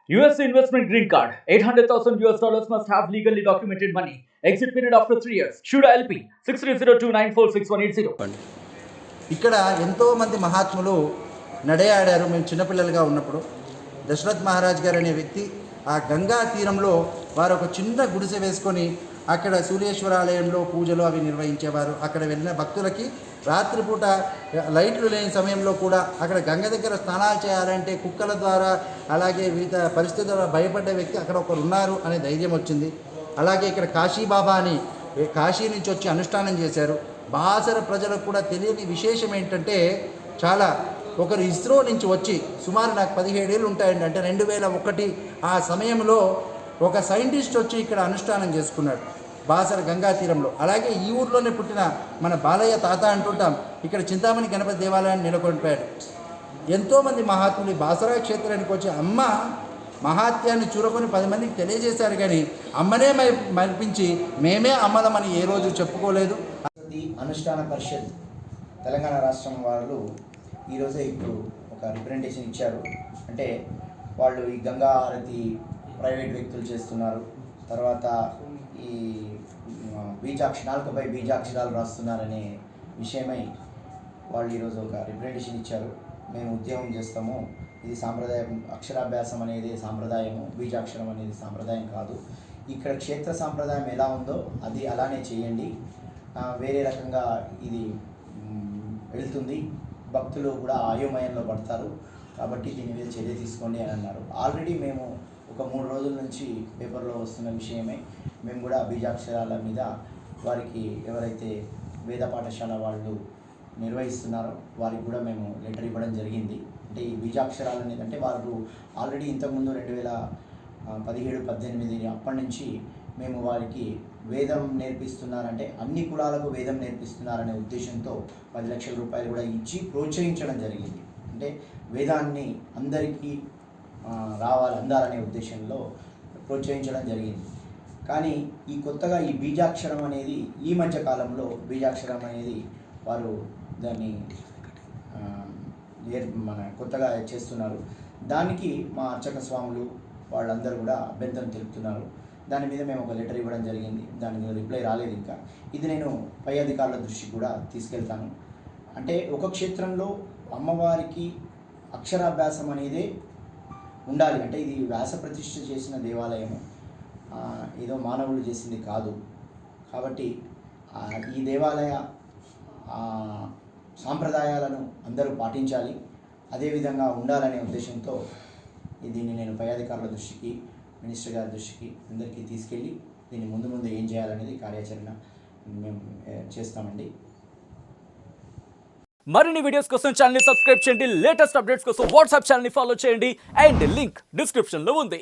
US investment green card. $800,000 must have legally documented money. Exit period after 3 years. Shuda LP 6302946180. ఇక్కడ ఎంతోమంది మహాత్ములు నడయాడారు. మేము చిన్నపిల్లలుగా ఉన్నప్పుడు దశరథ్ మహారాజ్ గారు అనే వ్యక్తి ఆ గంగా తీరంలో వారు ఒక చిన్న గుడిసె వేసుకొని అక్కడ సూర్యేశ్వర ఆలయంలో పూజలు అవి నిర్వహించేవారు. అక్కడ వెళ్ళిన భక్తులకి రాత్రిపూట లైట్లు లేని సమయంలో కూడా అక్కడ గంగ దగ్గర స్నానాలు చేయాలంటే కుక్కల ద్వారా అలాగే వివిధ పరిస్థితుల ద్వారా భయపడ్డ వ్యక్తి అక్కడ ఒకరు ఉన్నారు అనే ధైర్యం వచ్చింది. అలాగే ఇక్కడ కాశీబాబా అని కాశీ నుంచి వచ్చి అనుష్ఠానం చేశారు. బాసర ప్రజలకు కూడా తెలియని విశేషం ఏంటంటే చాలా ఒకరు ఇస్రో నుంచి వచ్చి సుమారు నాకు 17 ఏళ్ళు ఉంటాయండి, అంటే 2001 ఆ సమయంలో ఒక సైంటిస్ట్ వచ్చి ఇక్కడ అనుష్ఠానం చేసుకున్నాడు బాసర గంగా తీరంలో. అలాగే ఈ ఊర్లోనే పుట్టిన మన బాలయ్య తాత అంటుంటాం, ఇక్కడ చింతామణి గణపతి దేవాలయాన్ని నెలకొల్పాడు. ఎంతోమంది మహాత్ములు బాసరా క్షేత్రానికి వచ్చి అమ్మ మహాత్యాన్ని చూరకొని 10 మందికి తెలియజేశారు, కానీ అమ్మనే మరిపించి మేమే అమ్మలమని ఏ రోజు చెప్పుకోలేదు. అనుష్ఠాన పరిషత్ తెలంగాణ రాష్ట్రం వాళ్ళు ఈరోజే ఇప్పుడు ఒక రిప్రజెంటేషన్ ఇచ్చారు. అంటే వాళ్ళు ఈ గంగా హారతి ప్రైవేట్ వ్యక్తులు చేస్తున్నారు, తర్వాత ఈ నాలుకపై బీజాక్షరాలు రాస్తున్నారనే విషయమై వాళ్ళు ఈరోజు ఒక రిప్రజెంటేషన్ ఇచ్చారు. మేము ఉద్యమం చేస్తాము, ఇది సాంప్రదాయం, అక్షరాభ్యాసం అనేది సాంప్రదాయము, బీజాక్షరం అనేది సాంప్రదాయం కాదు. ఇక్కడ క్షేత్ర సాంప్రదాయం ఎలా ఉందో అది అలానే చేయండి, వేరే రకంగా ఇది వెళ్తుంది, భక్తులు కూడా ఆయోమయంలో పడతారు, కాబట్టి దీని మీద చర్య తీసుకోండి అని అన్నారు. ఆల్రెడీ మేము ఒక 3 రోజుల నుంచి పేపర్లో వస్తున్న విషయమే మేము కూడా బీజాక్షరాల మీద వారికి ఎవరైతే వేద పాఠశాల వాళ్ళు నిర్వహిస్తున్నారో వారికి కూడా మేము లెటర్ ఇవ్వడం జరిగింది. అంటే ఈ బీజాక్షరాలు అనేది అంటే వారు ఆల్రెడీ ఇంతకుముందు 2017-18 అప్పటి నుంచి మేము వారికి వేదం నేర్పిస్తున్నారంటే అన్ని కులాలకు వేదం నేర్పిస్తున్నారనే ఉద్దేశంతో 10 లక్షల రూపాయలు కూడా ఇచ్చి ప్రోత్సహించడం జరిగింది. అంటే వేదాన్ని అందరికీ అందాలనే ఉద్దేశంలో ప్రోత్సహించడం జరిగింది. కానీ ఈ కొత్తగా ఈ బీజాక్షరం అనేది ఈ మధ్య కాలంలో బీజాక్షరం అనేది వారు దాన్ని కొత్తగా చేస్తున్నారు. దానికి మా అర్చక స్వాములు వాళ్ళందరూ కూడా అభ్యంతరం తెలుపుతున్నారు. దాని మీద మేము ఒక లెటర్ ఇవ్వడం జరిగింది, దానికి రిప్లై రాలేదు ఇంకా. ఇది నేను పై అధికారుల దృష్టికి కూడా తీసుకెళ్తాను. అంటే ఒక క్షేత్రంలో అమ్మవారికి అక్షరాభ్యాసం అనేదే ఉండాలి. అంటే ఇది వ్యాస ప్రతిష్ఠ చేసిన దేవాలయము, ఏదో మానవులు చేసింది కాదు. కాబట్టి ఈ దేవాలయ సాంప్రదాయాలను అందరూ పాటించాలి, అదేవిధంగా ఉండాలనే ఉద్దేశంతో దీన్ని నేను పై అధికారుల దృష్టికి, మినిస్టర్ గారి దృష్టికి అందరికీ తీసుకెళ్ళి దీన్ని ముందు ఏం చేయాలనేది కార్యాచరణ మేము చేస్తామండి. మరిన్ని వీడియోస్ కోసం ఛానల్ ని సబ్స్క్రైబ్ చేయండి, లేటెస్ట్ అప్డేట్స్ కోసం వాట్సాప్ ఛానల్ ని ఫాలో చేయండి, అండ్ లింక్ డిస్క్రిప్షన్ లో ఉంది.